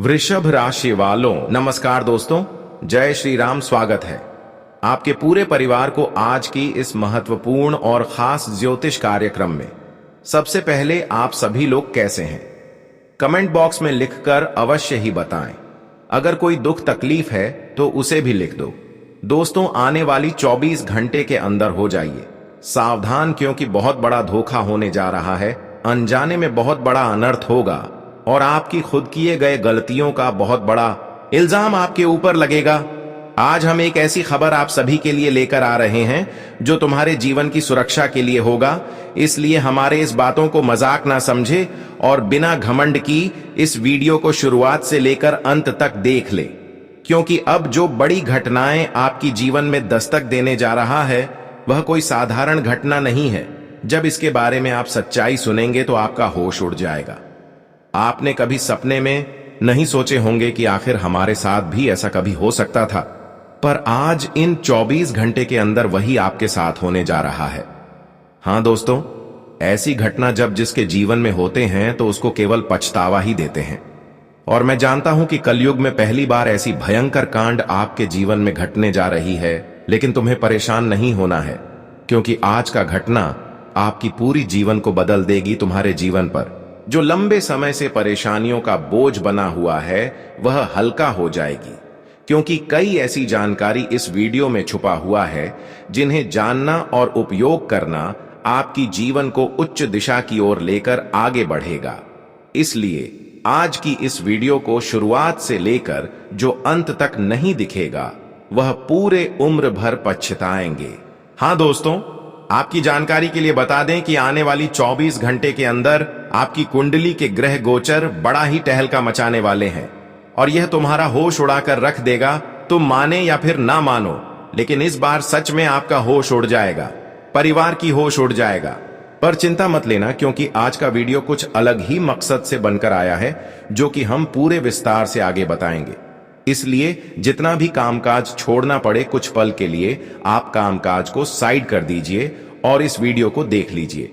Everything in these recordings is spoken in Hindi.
वृषभ राशि वालों नमस्कार दोस्तों, जय श्री राम। स्वागत है आपके पूरे परिवार को आज की इस महत्वपूर्ण और खास ज्योतिष कार्यक्रम में। सबसे पहले आप सभी लोग कैसे हैं? कमेंट बॉक्स में लिखकर अवश्य ही बताएं। अगर कोई दुख तकलीफ है तो उसे भी लिख दो। दोस्तों, आने वाली 24 घंटे के अंदर हो जाइए सावधान, क्योंकि बहुत बड़ा धोखा होने जा रहा है। अनजाने में बहुत बड़ा अनर्थ होगा और आपकी खुद किए गए गलतियों का बहुत बड़ा इल्जाम आपके ऊपर लगेगा। आज हम एक ऐसी खबर आप सभी के लिए लेकर आ रहे हैं जो तुम्हारे जीवन की सुरक्षा के लिए होगा। इसलिए हमारे इस बातों को मजाक ना समझे और बिना घमंड की इस वीडियो को शुरुआत से लेकर अंत तक देख ले, क्योंकि अब जो बड़ी घटनाएं आपकी जीवन में दस्तक देने जा रहा है वह कोई साधारण घटना नहीं है। जब इसके बारे में आप सच्चाई सुनेंगे तो आपका होश उड़ जाएगा। आपने कभी सपने में नहीं सोचे होंगे कि आखिर हमारे साथ भी ऐसा कभी हो सकता था, पर आज इन 24 घंटे के अंदर वही आपके साथ होने जा रहा है। हां दोस्तों, ऐसी घटना जब जिसके जीवन में होते हैं तो उसको केवल पछतावा ही देते हैं। और मैं जानता हूं कि कलयुग में पहली बार ऐसी भयंकर कांड आपके जीवन में घटने जा रही है, लेकिन तुम्हें परेशान नहीं होना है, क्योंकि आज का घटना आपकी पूरी जीवन को बदल देगी। तुम्हारे जीवन पर जो लंबे समय से परेशानियों का बोझ बना हुआ है वह हल्का हो जाएगी, क्योंकि कई ऐसी जानकारी इस वीडियो में छुपा हुआ है जिन्हें जानना और उपयोग करना आपकी जीवन को उच्च दिशा की ओर लेकर आगे बढ़ेगा। इसलिए आज की इस वीडियो को शुरुआत से लेकर जो अंत तक नहीं दिखेगा वह पूरे उम्र भर पछताएंगे। हां दोस्तों, आपकी जानकारी के लिए बता दें कि आने वाली 24 घंटे के अंदर आपकी कुंडली के ग्रह गोचर बड़ा ही टहलका मचाने वाले हैं और यह तुम्हारा होश उड़ाकर रख देगा। तुम माने या फिर ना मानो, लेकिन इस बार सच में आपका होश उड़ जाएगा, परिवार की होश उड़ जाएगा। पर चिंता मत लेना, क्योंकि आज का वीडियो कुछ अलग ही मकसद से बनकर आया है, जो कि हम पूरे विस्तार से आगे बताएंगे। इसलिए जितना भी कामकाज छोड़ना पड़े कुछ पल के लिए आप कामकाज को साइड कर दीजिए और इस वीडियो को देख लीजिए,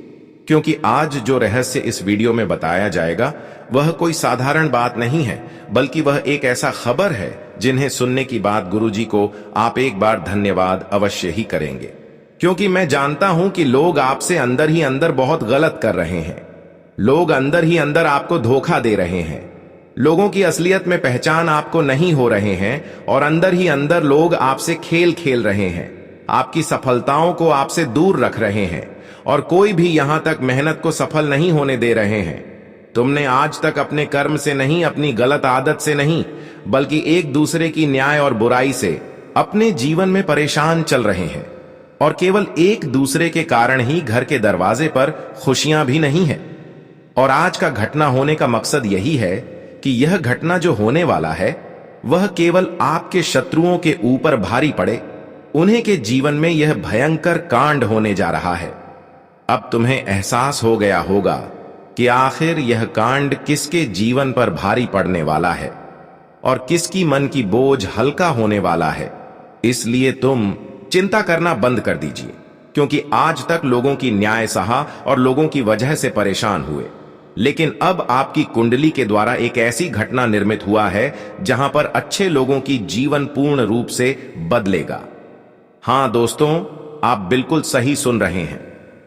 क्योंकि आज जो रहस्य इस वीडियो में बताया जाएगा वह कोई साधारण बात नहीं है, बल्कि वह एक ऐसा खबर है जिन्हें सुनने की बात गुरुजी को आप एक बार धन्यवाद अवश्य ही करेंगे। क्योंकि मैं जानता हूं कि लोग आपसे अंदर ही अंदर बहुत गलत कर रहे हैं। लोग अंदर ही अंदर आपको धोखा दे रहे हैं। लोगों की असलियत में पहचान आपको नहीं हो रहे हैं और अंदर ही अंदर लोग आपसे खेल खेल रहे हैं। आपकी सफलताओं को आपसे दूर रख रहे हैं और कोई भी यहां तक मेहनत को सफल नहीं होने दे रहे हैं। तुमने आज तक अपने कर्म से नहीं, अपनी गलत आदत से नहीं, बल्कि एक दूसरे की न्याय और बुराई से अपने जीवन में परेशान चल रहे हैं। और केवल एक दूसरे के कारण ही घर के दरवाजे पर खुशियां भी नहीं है। और आज का घटना होने का मकसद यही है कि यह घटना जो होने वाला है वह केवल आपके शत्रुओं के ऊपर भारी पड़े। उन्हीं के जीवन में यह भयंकर कांड होने जा रहा है। अब तुम्हें एहसास हो गया होगा कि आखिर यह कांड किसके जीवन पर भारी पड़ने वाला है और किसकी मन की बोझ हल्का होने वाला है। इसलिए तुम चिंता करना बंद कर दीजिए, क्योंकि आज तक लोगों की न्याय सहा और लोगों की वजह से परेशान हुए, लेकिन अब आपकी कुंडली के द्वारा एक ऐसी घटना निर्मित हुआ है जहां पर अच्छे लोगों की जीवन पूर्ण रूप से बदलेगा। हां दोस्तों, आप बिल्कुल सही सुन रहे हैं।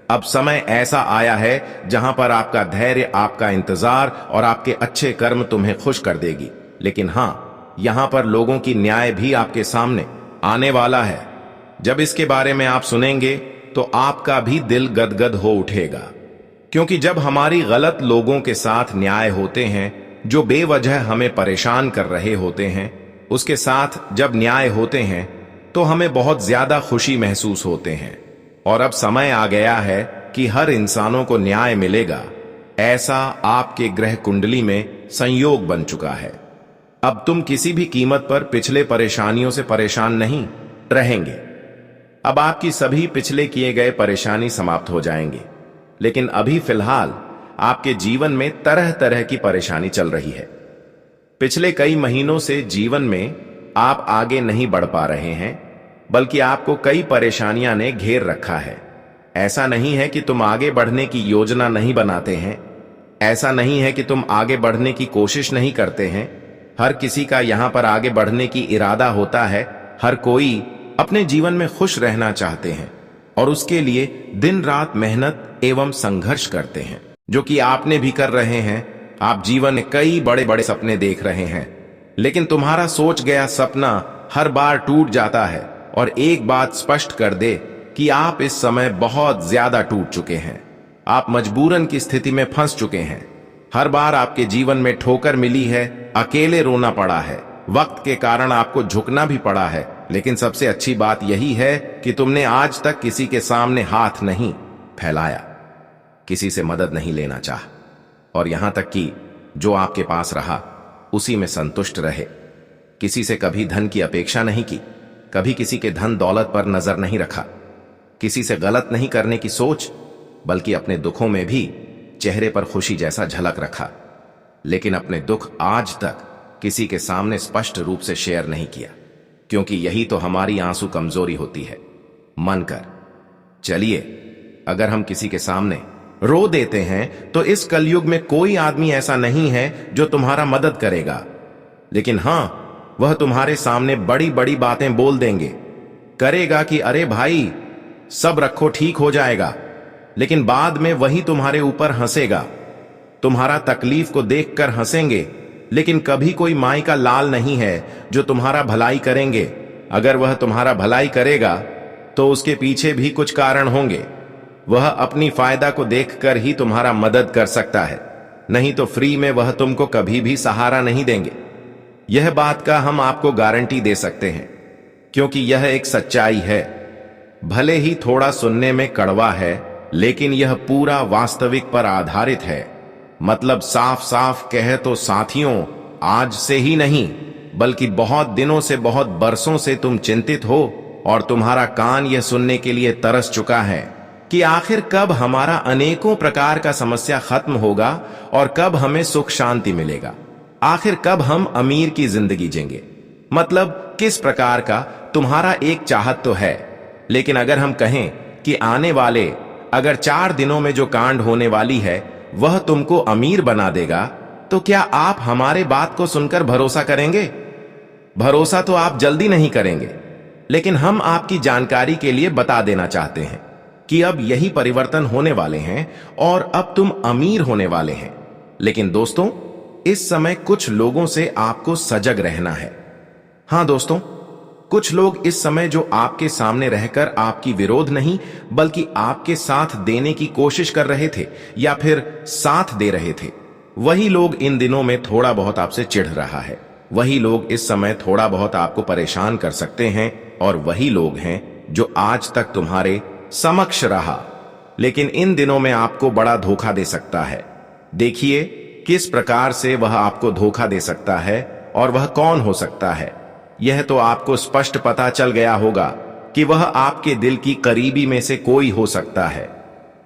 अब समय ऐसा आया है जहां पर आपका धैर्य, आपका इंतजार और आपके अच्छे कर्म तुम्हें खुश कर देगी। लेकिन हां, यहां पर लोगों की न्याय भी आपके सामने आने वाला है। जब इसके बारे में आप सुनेंगे तो आपका भी दिल गदगद हो उठेगा, क्योंकि जब हमारी गलत लोगों के साथ न्याय होते हैं, जो बेवजह हमें परेशान कर रहे होते हैं, उसके साथ जब न्याय होते हैं तो हमें बहुत ज्यादा खुशी महसूस होते हैं। और अब समय आ गया है कि हर इंसानों को न्याय मिलेगा। ऐसा आपके ग्रह कुंडली में संयोग बन चुका है। अब तुम किसी भी कीमत पर पिछले परेशानियों से परेशान नहीं रहेंगे। अब आपकी सभी पिछले किए गए परेशानी समाप्त हो जाएंगे। लेकिन अभी फिलहाल आपके जीवन में तरह तरह की परेशानी चल रही है। पिछले कई महीनों से जीवन में आप आगे नहीं बढ़ पा रहे हैं, बल्कि आपको कई परेशानियां ने घेर रखा है। ऐसा नहीं है कि तुम आगे बढ़ने की योजना नहीं बनाते हैं, ऐसा नहीं है कि तुम आगे बढ़ने की कोशिश नहीं करते हैं। हर किसी का यहाँ पर आगे बढ़ने की इरादा होता है। हर कोई अपने जीवन में खुश रहना चाहते हैं और उसके लिए दिन रात मेहनत एवं संघर्ष करते हैं, जो कि आपने भी कर रहे हैं। आप जीवन में कई बड़े बड़े सपने देख रहे हैं, लेकिन तुम्हारा सोच गया सपना हर बार टूट जाता है। और एक बात स्पष्ट कर दे कि आप इस समय बहुत ज्यादा टूट चुके हैं। आप मजबूरन की स्थिति में फंस चुके हैं। हर बार आपके जीवन में ठोकर मिली है, अकेले रोना पड़ा है, वक्त के कारण आपको झुकना भी पड़ा है। लेकिन सबसे अच्छी बात यही है कि तुमने आज तक किसी के सामने हाथ नहीं फैलाया, किसी से मदद नहीं लेना चाहा, और यहां तक कि जो आपके पास रहा उसी में संतुष्ट रहे। किसी से कभी धन की अपेक्षा नहीं की, कभी किसी के धन दौलत पर नजर नहीं रखा, किसी से गलत नहीं करने की सोच, बल्कि अपने दुखों में भी चेहरे पर खुशी जैसा झलक रखा। लेकिन अपने दुख आज तक किसी के सामने स्पष्ट रूप से शेयर नहीं किया, क्योंकि यही तो हमारी आंसू कमजोरी होती है। मन कर चलिए, अगर हम किसी के सामने रो देते हैं तो इस कलयुग में कोई आदमी ऐसा नहीं है जो तुम्हारा मदद करेगा। लेकिन हां, वह तुम्हारे सामने बड़ी बड़ी बातें बोल देंगे, करेगा कि अरे भाई सब रखो, ठीक हो जाएगा। लेकिन बाद में वही तुम्हारे ऊपर हंसेगा, तुम्हारा तकलीफ को देखकर हंसेंगे। लेकिन कभी कोई माई का लाल नहीं है जो तुम्हारा भलाई करेंगे। अगर वह तुम्हारा भलाई करेगा तो उसके पीछे भी कुछ कारण होंगे। वह अपनी फायदा को देखकर ही तुम्हारा मदद कर सकता है, नहीं तो फ्री में वह तुमको कभी भी सहारा नहीं देंगे। यह बात का हम आपको गारंटी दे सकते हैं, क्योंकि यह एक सच्चाई है। भले ही थोड़ा सुनने में कड़वा है, लेकिन यह पूरा वास्तविक पर आधारित है। मतलब साफ साफ कहे तो साथियों, आज से ही नहीं बल्कि बहुत दिनों से, बहुत बरसों से तुम चिंतित हो और तुम्हारा कान यह सुनने के लिए तरस चुका है कि आखिर कब हमारा अनेकों प्रकार का समस्या खत्म होगा और कब हमें सुख शांति मिलेगा। आखिर कब हम अमीर की जिंदगी जिएंगे। मतलब किस प्रकार का तुम्हारा एक चाहत तो है, लेकिन अगर हम कहें कि आने वाले अगर 4 दिनों में जो कांड होने वाली है वह तुमको अमीर बना देगा, तो क्या आप हमारे बात को सुनकर भरोसा करेंगे? भरोसा तो आप जल्दी नहीं करेंगे, लेकिन हम आपकी जानकारी के लिए बता देना चाहते हैं कि अब यही परिवर्तन होने वाले हैं और अब तुम अमीर होने वाले हैं। लेकिन दोस्तों, इस समय कुछ लोगों से आपको सजग रहना है। हां दोस्तों, कुछ लोग इस समय जो आपके सामने रहकर आपकी विरोध नहीं बल्कि आपके साथ देने की कोशिश कर रहे थे या फिर साथ दे रहे थे, वही लोग इन दिनों में थोड़ा बहुत आपसे चिढ़ रहा है। वही लोग इस समय थोड़ा बहुत आपको परेशान कर सकते हैं, और वही लोग हैं जो आज तक तुम्हारे समक्ष रहा, लेकिन इन दिनों में आपको बड़ा धोखा दे सकता है। देखिए किस प्रकार से वह आपको धोखा दे सकता है और वह कौन हो सकता है। यह तो आपको स्पष्ट पता चल गया होगा कि वह आपके दिल की करीबी में से कोई हो सकता है,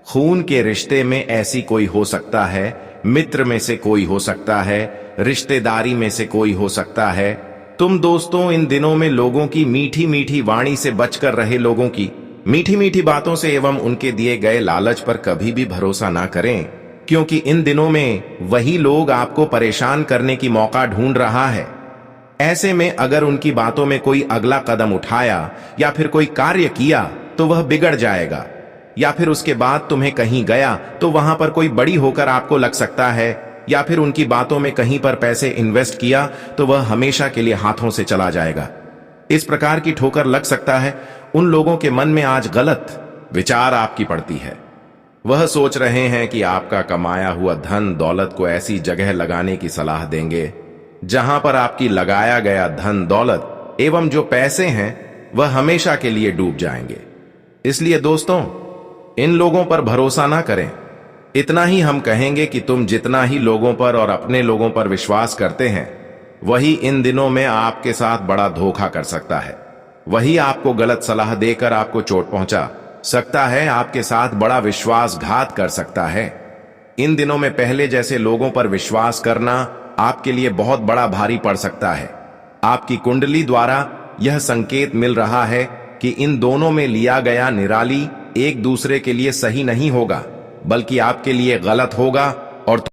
खून के रिश्ते में ऐसी कोई हो सकता है, मित्र में से कोई हो सकता है, रिश्तेदारी में से कोई हो सकता है। तुम दोस्तों इन दिनों में लोगों की मीठी मीठी वाणी से बचकर रहे, लोगों की मीठी मीठी बातों से एवं उनके दिए गए लालच पर कभी भी भरोसा ना करें, क्योंकि इन दिनों में वही लोग आपको परेशान करने की मौका ढूंढ रहा है। ऐसे में अगर उनकी बातों में कोई अगला कदम उठाया या फिर कोई कार्य किया तो वह बिगड़ जाएगा, या फिर उसके बाद तुम्हें कहीं गया तो वहां पर कोई बड़ी होकर आपको लग सकता है, या फिर उनकी बातों में कहीं पर पैसे इन्वेस्ट किया तो वह हमेशा के लिए हाथों से चला जाएगा। इस प्रकार की ठोकर लग सकता है। उन लोगों के मन में आज गलत विचार आपकी पड़ती है। वह सोच रहे हैं कि आपका कमाया हुआ धन दौलत को ऐसी जगह लगाने की सलाह देंगे जहां पर आपकी लगाया गया धन दौलत एवं जो पैसे हैं वह हमेशा के लिए डूब जाएंगे। इसलिए दोस्तों, इन लोगों पर भरोसा ना करें। इतना ही हम कहेंगे कि तुम जितना ही लोगों पर और अपने लोगों पर विश्वास करते हैं, वही इन दिनों में आपके साथ बड़ा धोखा कर सकता है। वही आपको गलत सलाह देकर आपको चोट पहुंचा सकता है, आपके साथ बड़ा विश्वासघात कर सकता है। इन दिनों में पहले जैसे लोगों पर विश्वास करना आपके लिए बहुत बड़ा भारी पड़ सकता है। आपकी कुंडली द्वारा यह संकेत मिल रहा है कि इन दोनों में लिया गया निराली एक दूसरे के लिए सही नहीं होगा, बल्कि आपके लिए गलत होगा और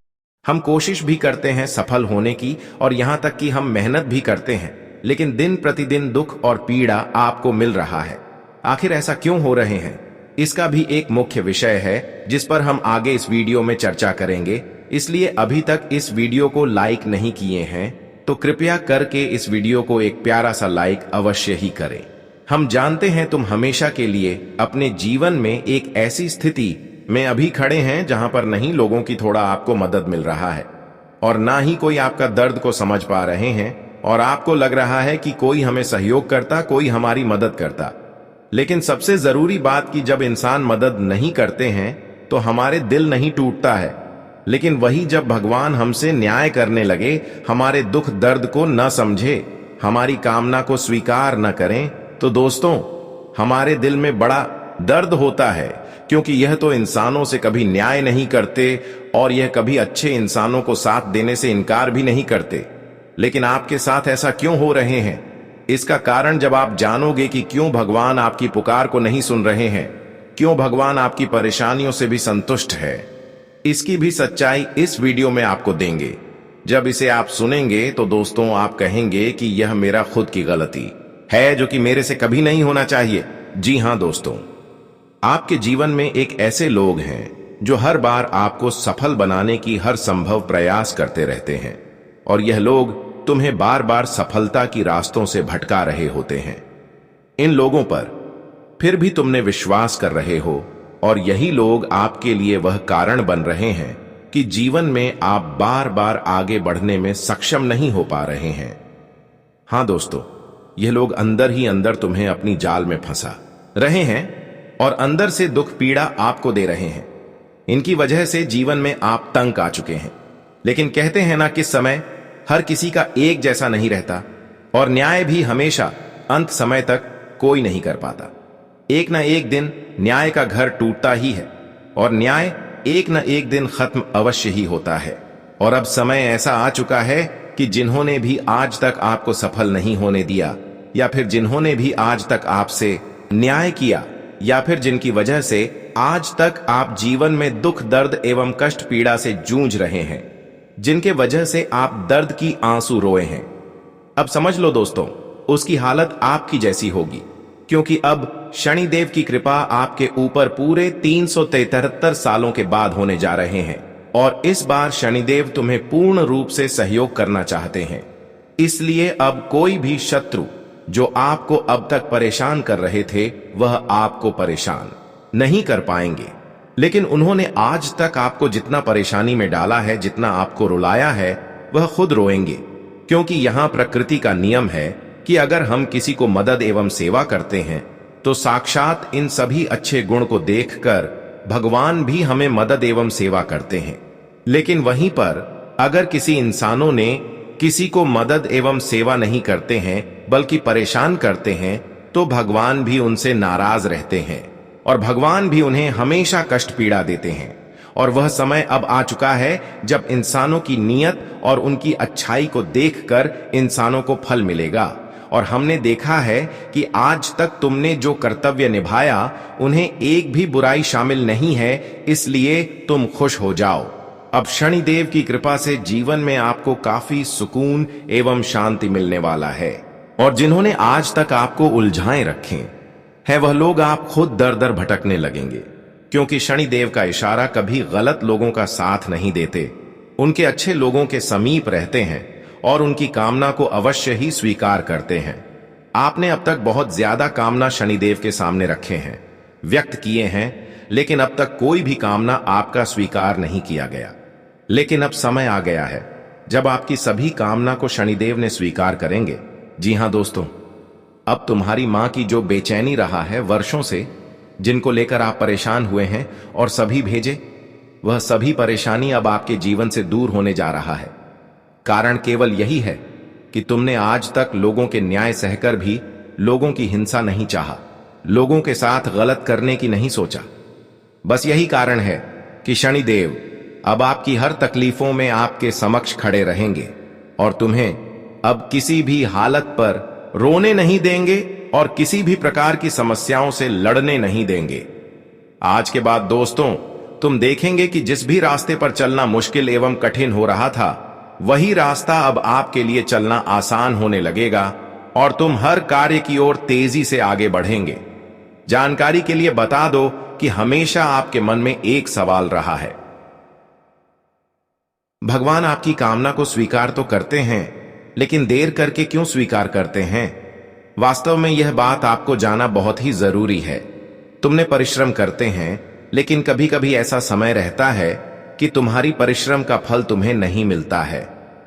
हम कोशिश भी करते हैं सफल होने की और यहां तक कि हम मेहनत भी करते हैं, लेकिन दिन प्रतिदिन दुख और पीड़ा आपको मिल रहा है। आखिर ऐसा क्यों हो रहे हैं? इसका भी एक मुख्य विषय है जिस पर हम आगे इस वीडियो में चर्चा करेंगे। इसलिए अभी तक इस वीडियो को लाइक नहीं किए हैं तो कृपया करके इस वीडियो को एक प्यारा सा लाइक अवश्य ही करें। हम जानते हैं तुम हमेशा के लिए अपने जीवन में एक ऐसी स्थिति में अभी खड़े हैं जहां पर नहीं लोगों की थोड़ा आपको मदद मिल रहा है और ना ही कोई आपका दर्द को समझ पा रहे हैं, और आपको लग रहा है कि कोई हमें सहयोग करता, कोई हमारी मदद करता। लेकिन सबसे जरूरी बात कि जब इंसान मदद नहीं करते हैं तो हमारे दिल नहीं टूटता है, लेकिन वही जब भगवान हमसे न्याय करने लगे, हमारे दुख दर्द को न समझे, हमारी कामना को स्वीकार न करें, तो दोस्तों हमारे दिल में बड़ा दर्द होता है, क्योंकि यह तो इंसानों से कभी न्याय नहीं करते और यह कभी अच्छे इंसानों को साथ देने से इनकार भी नहीं करते। लेकिन आपके साथ ऐसा क्यों हो रहे हैं? इसका कारण जब आप जानोगे कि क्यों भगवान आपकी पुकार को नहीं सुन रहे हैं, क्यों भगवान आपकी परेशानियों से भी संतुष्ट है, इसकी भी सच्चाई इस वीडियो में आपको देंगे। जब इसे आप सुनेंगे तो दोस्तों आप कहेंगे कि यह मेरा खुद की गलती है जो कि मेरे से कभी नहीं होना चाहिए। जी हां दोस्तों, आपके जीवन में एक ऐसे लोग हैं जो हर बार आपको सफल बनाने की हर संभव प्रयास करते रहते हैं, और यह लोग तुम्हें बार बार सफलता की रास्तों से भटका रहे होते हैं। इन लोगों पर फिर भी तुमने विश्वास कर रहे हो, और यही लोग आपके लिए वह कारण बन रहे हैं कि जीवन में आप बार बार आगे बढ़ने में सक्षम नहीं हो पा रहे हैं। हां दोस्तों, यह लोग अंदर ही अंदर तुम्हें अपनी जाल में फंसा रहे हैं और अंदर से दुख पीड़ा आपको दे रहे हैं। इनकी वजह से जीवन में आप तंग आ चुके हैं। लेकिन कहते हैं ना कि समय हर किसी का एक जैसा नहीं रहता, और न्याय भी हमेशा अंत समय तक कोई नहीं कर पाता। एक न एक दिन न्याय का घर टूटता ही है, और न्याय एक न एक दिन खत्म अवश्य ही होता है। और अब समय ऐसा आ चुका है कि जिन्होंने भी आज तक आपको सफल नहीं होने दिया, या फिर जिन्होंने भी आज तक आपसे न्याय किया, या फिर जिनकी वजह से आज तक आप जीवन में दुख दर्द एवं कष्ट पीड़ा से जूझ रहे हैं, जिनके वजह से आप दर्द की आंसू रोए हैं, अब समझ लो दोस्तों उसकी हालत आपकी जैसी होगी, क्योंकि अब शनिदेव की कृपा आपके ऊपर पूरे 373 सालों के बाद होने जा रहे हैं, और इस बार शनिदेव तुम्हें पूर्ण रूप से सहयोग करना चाहते हैं। इसलिए अब कोई भी शत्रु जो आपको अब तक परेशान कर रहे थे, वह आपको परेशान नहीं कर पाएंगे। लेकिन उन्होंने आज तक आपको जितना परेशानी में डाला है, जितना आपको रुलाया है, वह खुद रोएंगे, क्योंकि यहां प्रकृति का नियम है कि अगर हम किसी को मदद एवं सेवा करते हैं तो साक्षात इन सभी अच्छे गुण को देखकर भगवान भी हमें मदद एवं सेवा करते हैं। लेकिन वहीं पर अगर किसी इंसानों ने किसी को मदद एवं सेवा नहीं करते हैं बल्कि परेशान करते हैं, तो भगवान भी उनसे नाराज रहते हैं और भगवान भी उन्हें हमेशा कष्ट पीड़ा देते हैं। और वह समय अब आ चुका है जब इंसानों की नीयत और उनकी अच्छाई को देखकर इंसानों को फल मिलेगा। और हमने देखा है कि आज तक तुमने जो कर्तव्य निभाया उन्हें एक भी बुराई शामिल नहीं है, इसलिए तुम खुश हो जाओ। अब शनिदेव की कृपा से जीवन में आपको काफी सुकून एवं शांति मिलने वाला है। और जिन्होंने आज तक आपको उलझाए रखे हैं, वह लोग आप खुद दर दर भटकने लगेंगे, क्योंकि शनिदेव का इशारा कभी गलत लोगों का साथ नहीं देते, उनके अच्छे लोगों के समीप रहते हैं और उनकी कामना को अवश्य ही स्वीकार करते हैं। आपने अब तक बहुत ज्यादा कामना शनिदेव के सामने रखे हैं, व्यक्त किए हैं, लेकिन अब तक कोई भी कामना आपका स्वीकार नहीं किया गया। लेकिन अब समय आ गया है जब आपकी सभी कामना को शनिदेव ने स्वीकार करेंगे। जी हां दोस्तों, अब तुम्हारी मां की जो बेचैनी रहा है वर्षों से, जिनको लेकर आप परेशान हुए हैं और सभी भेजे, वह सभी परेशानी अब आपके जीवन से दूर होने जा रहा है। कारण केवल यही है कि तुमने आज तक लोगों के न्याय सहकर भी लोगों की हिंसा नहीं चाहा, लोगों के साथ गलत करने की नहीं सोचा। बस यही कारण है कि शनिदेव अब आपकी हर तकलीफों में आपके समक्ष खड़े रहेंगे और तुम्हें अब किसी भी हालत पर रोने नहीं देंगे और किसी भी प्रकार की समस्याओं से लड़ने नहीं देंगे। आज के बाद दोस्तों तुम देखेंगे कि जिस भी रास्ते पर चलना मुश्किल एवं कठिन हो रहा था, वही रास्ता अब आपके लिए चलना आसान होने लगेगा और तुम हर कार्य की ओर तेजी से आगे बढ़ेंगे। जानकारी के लिए बता दो कि हमेशा आपके मन में एक सवाल रहा है। भगवान आपकी कामना को स्वीकार तो करते हैं, लेकिन देर करके क्यों स्वीकार करते हैं? वास्तव में यह बात आपको जानना बहुत ही जरूरी है। तुमने परिश्रम करते हैं, लेकिन कभी कभी ऐसा समय रहता है कि तुम्हारी परिश्रम का फल तुम्हें नहीं मिलता है।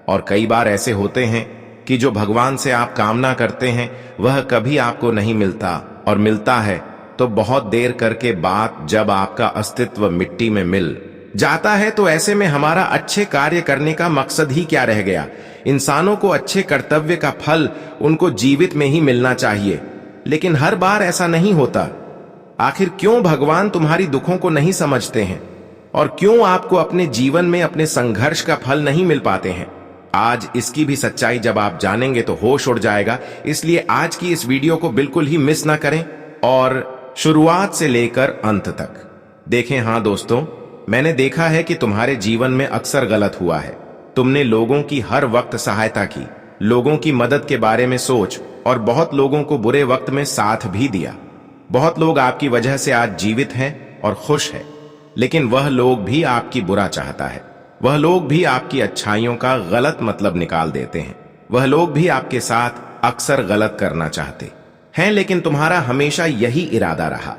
और कई बार ऐसे होते हैं कि जो भगवान से आप कामना करते हैं वह कभी आपको नहीं मिलता, और मिलता है तो बहुत देर करके बात, जब आपका अस्तित्व मिट्टी में मिल जाता है। तो ऐसे में हमारा अच्छे कार्य करने का मकसद ही क्या रह गया? इंसानों को अच्छे कर्तव्य का फल उनको जीवित में ही मिलना चाहिए, लेकिन हर बार ऐसा नहीं होता। आखिर क्यों भगवान तुम्हारी दुखों को नहीं समझते हैं, और क्यों आपको अपने जीवन में अपने संघर्ष का फल नहीं मिल पाते हैं? आज इसकी भी सच्चाई जब आप जानेंगे तो होश उड़ जाएगा। इसलिए आज की इस वीडियो को बिल्कुल ही मिस ना करें और शुरुआत से लेकर अंत तक देखें। हाँ दोस्तों, मैंने देखा है कि तुम्हारे जीवन में अक्सर गलत हुआ है। तुमने लोगों की हर वक्त सहायता की, लोगों की मदद के बारे में सोच, और बहुत लोगों को बुरे वक्त में साथ भी दिया। बहुत लोग आपकी वजह से आज जीवित हैं और खुश हैं, लेकिन वह लोग भी आपकी बुरा चाहता है। वह लोग भी आपकी अच्छाइयों का गलत मतलब निकाल देते हैं। वह लोग भी आपके साथ अक्सर गलत करना चाहते हैं, लेकिन तुम्हारा हमेशा यही इरादा रहा।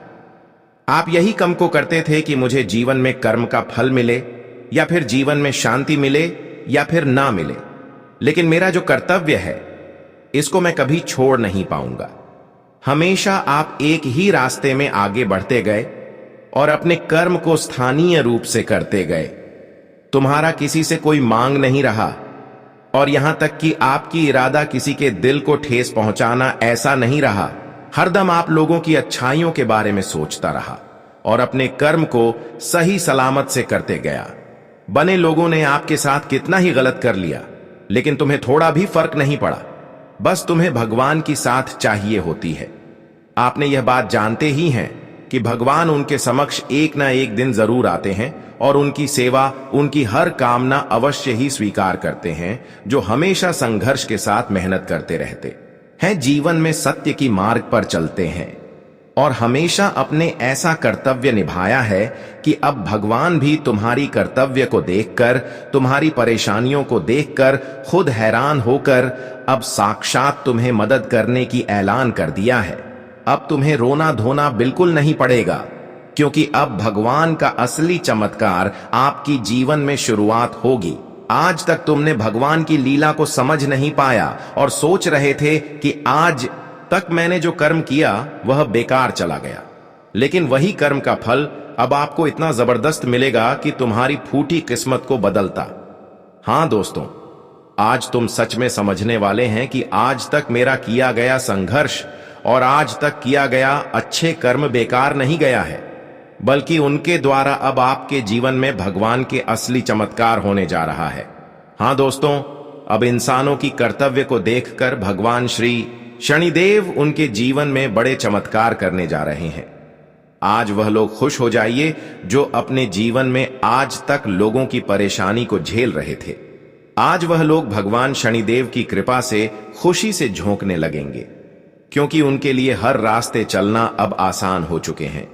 आप यही कर्म को करते थे कि मुझे जीवन में कर्म का फल मिले, या फिर जीवन में शांति मिले, या फिर ना मिले, लेकिन मेरा जो कर्तव्य है इसको मैं कभी छोड़ नहीं पाऊंगा। हमेशा आप एक ही रास्ते में आगे बढ़ते गए और अपने कर्म को स्थानीय रूप से करते गए। तुम्हारा किसी से कोई मांग नहीं रहा, और यहां तक कि आपकी इरादा किसी के दिल को ठेस पहुंचाना ऐसा नहीं रहा। हरदम आप लोगों की अच्छाइयों के बारे में सोचता रहा और अपने कर्म को सही सलामत से करते गया। बने लोगों ने आपके साथ कितना ही गलत कर लिया, लेकिन तुम्हें थोड़ा भी फर्क नहीं पड़ा। बस तुम्हें भगवान की साथ चाहिए होती है। आपने यह बात जानते ही हैं कि भगवान उनके समक्ष एक ना एक दिन जरूर आते हैं और उनकी सेवा, उनकी हर कामना अवश्य ही स्वीकार करते हैं, जो हमेशा संघर्ष के साथ मेहनत करते रहते हैं, जीवन में सत्य की मार्ग पर चलते हैं और हमेशा अपने ऐसा कर्तव्य निभाया है कि अब भगवान भी तुम्हारी कर्तव्य को देखकर, तुम्हारी परेशानियों को देखकर खुद हैरान होकर अब साक्षात तुम्हें मदद करने की ऐलान कर दिया है। अब तुम्हें रोना धोना बिल्कुल नहीं पड़ेगा, क्योंकि अब भगवान का असली चमत्कार आपकी जीवन में शुरुआत होगी। आज तक तुमने भगवान की लीला को समझ नहीं पाया और सोच रहे थे कि आज तक मैंने जो कर्म किया वह बेकार चला गया, लेकिन वही कर्म का फल अब आपको इतना जबरदस्त मिलेगा कि तुम्हारी फूटी किस्मत को बदलता। हां दोस्तों, आज तुम सच में समझने वाले हैं कि आज तक मेरा किया गया संघर्ष और आज तक किया गया अच्छे कर्म बेकार नहीं गया है, बल्कि उनके द्वारा अब आपके जीवन में भगवान के असली चमत्कार होने जा रहा है। हां दोस्तों, अब इंसानों की कर्तव्य को देखकर भगवान श्री शनिदेव उनके जीवन में बड़े चमत्कार करने जा रहे हैं। आज वह लोग खुश हो जाइए जो अपने जीवन में आज तक लोगों की परेशानी को झेल रहे थे। आज वह लोग भगवान शनिदेव की कृपा से खुशी से झोंकने लगेंगे, क्योंकि उनके लिए हर रास्ते चलना अब आसान हो चुके हैं।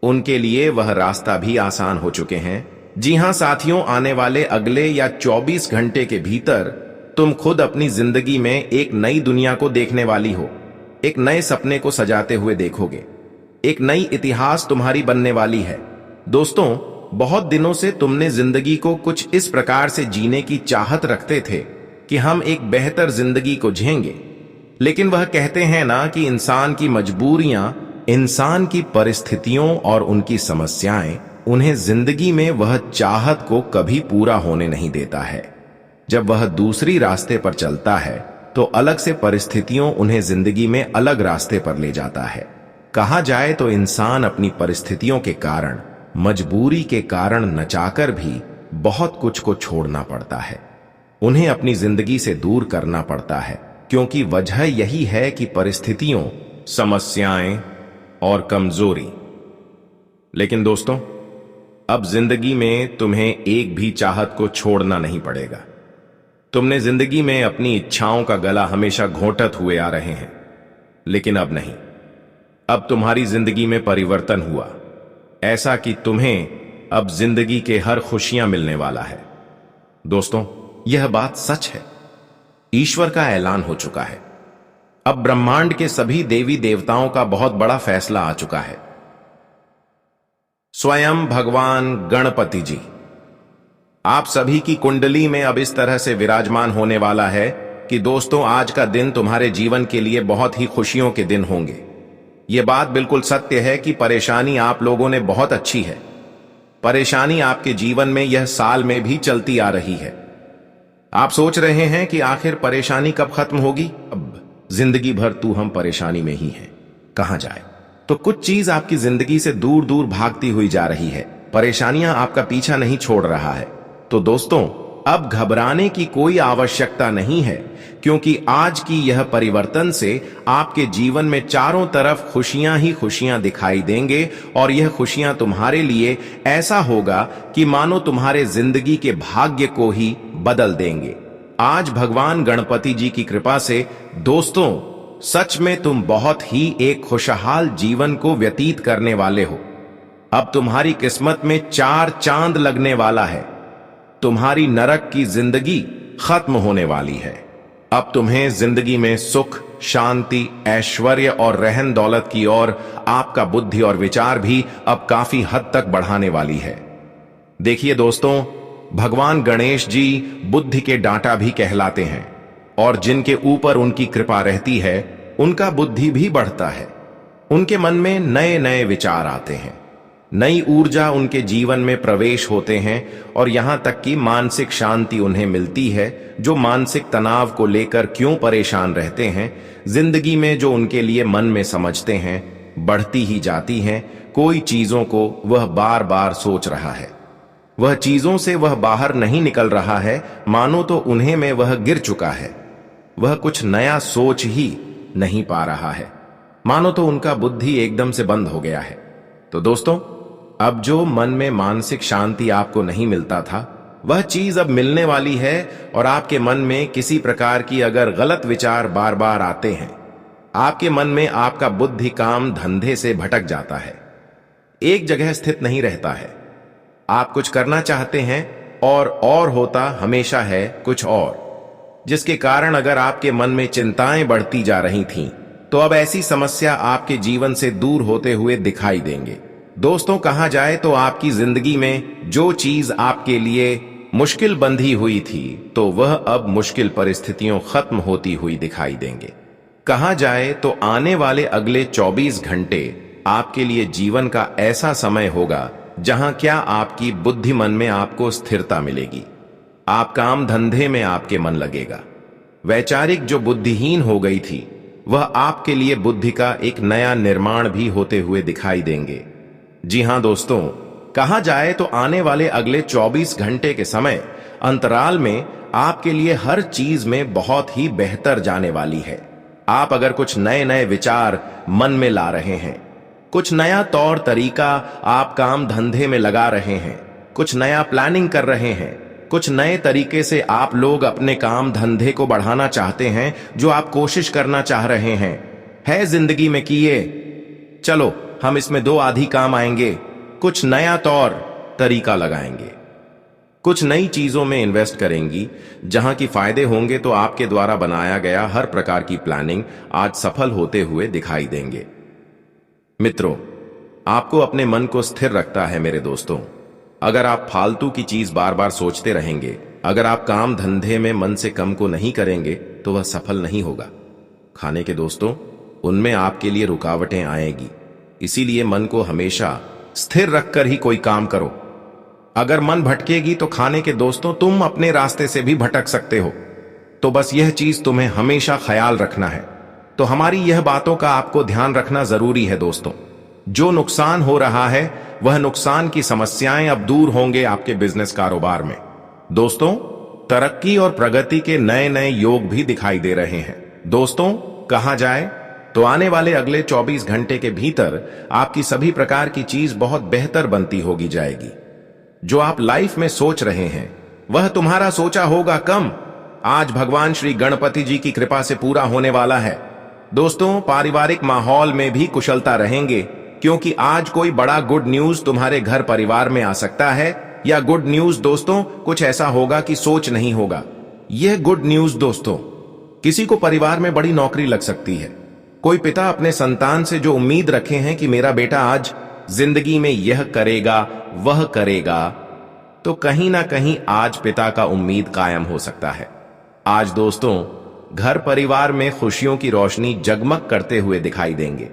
उनके लिए वह रास्ता भी आसान हो चुके हैं। जी हां साथियों, आने वाले अगले या 24 घंटे के भीतर तुम खुद अपनी जिंदगी में एक नई दुनिया को देखने वाली हो। एक नए सपने को सजाते हुए देखोगे। एक नई इतिहास तुम्हारी बनने वाली है। दोस्तों, बहुत दिनों से तुमने जिंदगी को कुछ इस प्रकार से जीने की चाहत रखते थे कि हम एक बेहतर जिंदगी को जिएंगे, लेकिन वह कहते हैं ना कि इंसान की मजबूरियां, इंसान की परिस्थितियों और उनकी समस्याएं उन्हें जिंदगी में वह चाहत को कभी पूरा होने नहीं देता है। जब वह दूसरी रास्ते पर चलता है तो अलग से परिस्थितियों उन्हें जिंदगी में अलग रास्ते पर ले जाता है। कहा जाए तो इंसान अपनी परिस्थितियों के कारण, मजबूरी के कारण नचाकर भी बहुत कुछ को छोड़ना पड़ता है। उन्हें अपनी जिंदगी से दूर करना पड़ता है, क्योंकि वजह यही है कि परिस्थितियों, समस्याएं और कमजोरी। लेकिन दोस्तों, अब जिंदगी में तुम्हें एक भी चाहत को छोड़ना नहीं पड़ेगा। तुमने जिंदगी में अपनी इच्छाओं का गला हमेशा घोंटत हुए आ रहे हैं, लेकिन अब नहीं। अब तुम्हारी जिंदगी में परिवर्तन हुआ, ऐसा कि तुम्हें अब जिंदगी के हर खुशियां मिलने वाला है। दोस्तों, यह बात सच है। ईश्वर का ऐलान हो चुका है। अब ब्रह्मांड के सभी देवी देवताओं का बहुत बड़ा फैसला आ चुका है। स्वयं भगवान गणपति जी आप सभी की कुंडली में अब इस तरह से विराजमान होने वाला है कि दोस्तों, आज का दिन तुम्हारे जीवन के लिए बहुत ही खुशियों के दिन होंगे। यह बात बिल्कुल सत्य है कि परेशानी आप लोगों ने बहुत अच्छी है। परेशानी आपके जीवन में यह साल में भी चलती आ रही है। आप सोच रहे हैं कि आखिर परेशानी कब खत्म होगी। अब जिंदगी भर तू हम परेशानी में ही हैं, कहां जाए। तो कुछ चीज आपकी जिंदगी से दूर दूर भागती हुई जा रही है। परेशानियां आपका पीछा नहीं छोड़ रहा है। तो दोस्तों, अब घबराने की कोई आवश्यकता नहीं है, क्योंकि आज की यह परिवर्तन से आपके जीवन में चारों तरफ खुशियां ही खुशियां दिखाई देंगे। और यह खुशियां तुम्हारे लिए ऐसा होगा कि मानो तुम्हारे जिंदगी के भाग्य को ही बदल देंगे। आज भगवान गणपति जी की कृपा से दोस्तों, सच में तुम बहुत ही एक खुशहाल जीवन को व्यतीत करने वाले हो। अब तुम्हारी किस्मत में 4 चांद लगने वाला है। तुम्हारी नरक की जिंदगी खत्म होने वाली है। अब तुम्हें जिंदगी में सुख, शांति, ऐश्वर्य और रहन दौलत की ओर आपका बुद्धि और विचार भी अब काफी हद तक बढ़ाने वाली है। देखिए दोस्तों, भगवान गणेश जी बुद्धि के डांटा भी कहलाते हैं, और जिनके ऊपर उनकी कृपा रहती है उनका बुद्धि भी बढ़ता है। उनके मन में नए नए विचार आते हैं, नई ऊर्जा उनके जीवन में प्रवेश होते हैं, और यहां तक कि मानसिक शांति उन्हें मिलती है। जो मानसिक तनाव को लेकर क्यों परेशान रहते हैं, जिंदगी में जो उनके लिए मन में समझते हैं, बढ़ती ही जाती हैं। कोई चीजों को वह बार बार सोच रहा है, वह चीजों से वह बाहर नहीं निकल रहा है, मानो तो उन्हें में वह गिर चुका है। वह कुछ नया सोच ही नहीं पा रहा है, मानो तो उनका बुद्धि एकदम से बंद हो गया है। तो दोस्तों, अब जो मन में मानसिक शांति आपको नहीं मिलता था, वह चीज अब मिलने वाली है। और आपके मन में किसी प्रकार की अगर गलत विचार बार बार आते हैं, आपके मन में आपका बुद्धि काम धंधे से भटक जाता है, एक जगह स्थित नहीं रहता है। आप कुछ करना चाहते हैं और होता हमेशा है कुछ और, जिसके कारण अगर आपके मन में चिंताएं बढ़ती जा रही थीं, तो अब ऐसी समस्या आपके जीवन से दूर होते हुए दिखाई देंगे। दोस्तों, कहा जाए तो आपकी जिंदगी में जो चीज आपके लिए मुश्किल बंधी हुई थी, तो वह अब मुश्किल परिस्थितियों खत्म होती हुई दिखाई देंगे। कहा जाए तो आने वाले अगले 24 घंटे आपके लिए जीवन का ऐसा समय होगा जहां क्या आपकी बुद्धि मन में आपको स्थिरता मिलेगी। आप काम धंधे में आपके मन लगेगा। वैचारिक जो बुद्धिहीन हो गई थी, वह आपके लिए बुद्धि का एक नया निर्माण भी होते हुए दिखाई देंगे। जी हां दोस्तों, कहा जाए तो आने वाले अगले 24 घंटे के समय अंतराल में आपके लिए हर चीज में बहुत ही बेहतर जाने वाली है। आप अगर कुछ नए नए विचार मन में ला रहे हैं, कुछ नया तौर तरीका आप काम धंधे में लगा रहे हैं, कुछ नया प्लानिंग कर रहे हैं, कुछ नए तरीके से आप लोग अपने काम धंधे को बढ़ाना चाहते हैं, जो आप कोशिश करना चाह रहे हैं, है जिंदगी में किए, चलो हम इसमें 2 आधी काम आएंगे, कुछ नया तौर तरीका लगाएंगे, कुछ नई चीजों में इन्वेस्ट करेंगी, जहां की फायदे होंगे। तो आपके द्वारा बनाया गया हर प्रकार की प्लानिंग आज सफल होते हुए दिखाई देंगे। मित्रों, आपको अपने मन को स्थिर रखता है मेरे दोस्तों। अगर आप फालतू की चीज बार बार सोचते रहेंगे, अगर आप काम धंधे में मन से कम को नहीं करेंगे, तो वह सफल नहीं होगा। खाने के दोस्तों, उनमें आपके लिए रुकावटें आएगी, इसीलिए मन को हमेशा स्थिर रखकर ही कोई काम करो। अगर मन भटकेगी तो खाने के दोस्तों, तुम अपने रास्ते से भी भटक सकते हो। तो बस यह चीज तुम्हें हमेशा ख्याल रखना है। तो हमारी यह बातों का आपको ध्यान रखना जरूरी है दोस्तों। जो नुकसान हो रहा है, वह नुकसान की समस्याएं अब दूर होंगे आपके बिजनेस कारोबार में। दोस्तों, तरक्की और प्रगति के नए नए योग भी दिखाई दे रहे हैं। दोस्तों, कहा जाए तो आने वाले अगले 24 घंटे के भीतर आपकी सभी प्रकार की चीज बहुत बेहतर बनती होगी जाएगी। जो आप लाइफ में सोच रहे हैं वह तुम्हारा सोचा होगा कम आज भगवान श्री गणपति जी की कृपा से पूरा होने वाला है। दोस्तों, पारिवारिक माहौल में भी कुशलता रहेंगे, क्योंकि आज कोई बड़ा गुड न्यूज तुम्हारे घर परिवार में आ सकता है। या गुड न्यूज दोस्तों कुछ ऐसा होगा कि सोच नहीं होगा। यह गुड न्यूज दोस्तों, किसी को परिवार में बड़ी नौकरी लग सकती है। कोई पिता अपने संतान से जो उम्मीद रखे हैं कि मेरा बेटा आज जिंदगी में यह करेगा वह करेगा, तो कहीं ना कहीं आज पिता का उम्मीद कायम हो सकता है। आज दोस्तों घर परिवार में खुशियों की रोशनी जगमग करते हुए दिखाई देंगे।